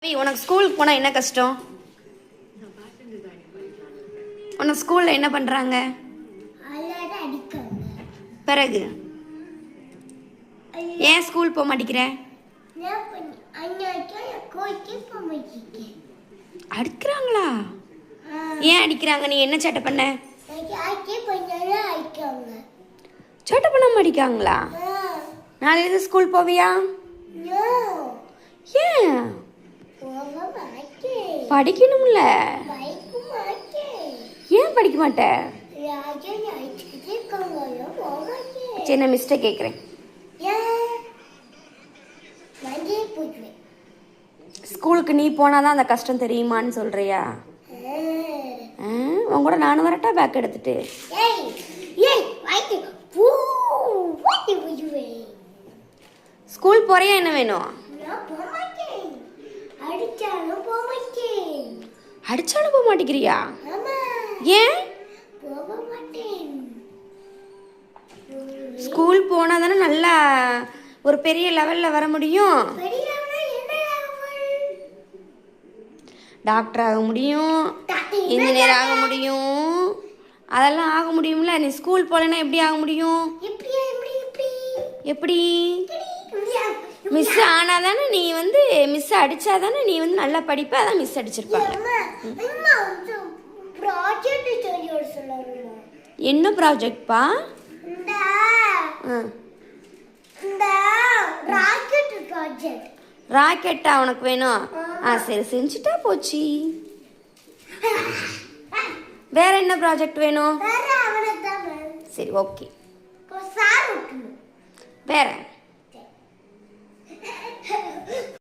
உனக்கு ஸ்கூலுக்கு போனால் என்ன கஷ்டம்? உனக்கு ஸ்கூலில் என்ன பண்ணுறாங்க? பிறகு ஏன் ஸ்கூல் போக மாட்டேங்கிற? அடிக்கிறாங்களா? ஏன் அடிக்கிறாங்க? நீ என்ன சேட்டை பண்ண? சேட்டை பண்ணாம அடிக்காங்களா? நாளையிலேருந்து ஸ்கூல் போவியா? ஏன்? படிக்கணும்ல. ஏன் படிக்க மாட்ட? சரி, நான் மிஸ்டேக் கேட்குறேன். ஸ்கூலுக்கு நீ போனாதான் அந்த கஷ்டம் தெரியுமான்னு சொல்றியா? உன் கூட நானும் வரட்டா பேக் எடுத்துட்டு? ஸ்கூல் போறியா? என்ன வேணும்? அடிச்சாலும் போக மாட்டேங்கிறியா? ஏன்? ஸ்கூல் போனா தானே நல்லா ஒரு பெரிய லெவல்ல வர முடியும். டாக்டர் ஆக முடியும், இன்ஜினியர் ஆக முடியும், அதெல்லாம் ஆக முடியும்ல. நீ ஸ்கூல் போலன்னா எப்படி ஆக முடியும்? எப்படி? மிஸ் ஆனாதானே நீ வந்து மிஸ் அடிச்சாதானே நீ வந்து நல்லா படிப்ப. அதான் மிஸ் அடிச்சிருப்பாங்க. என்ன ப்ராஜெக்ட்பா? ராக்கெட்டா உனக்கு வேணும்? சரி, செஞ்சுட்டா போச்சு. வேற என்ன ப்ராஜெக்ட் வேணும்? சரி, ஓகே. வேற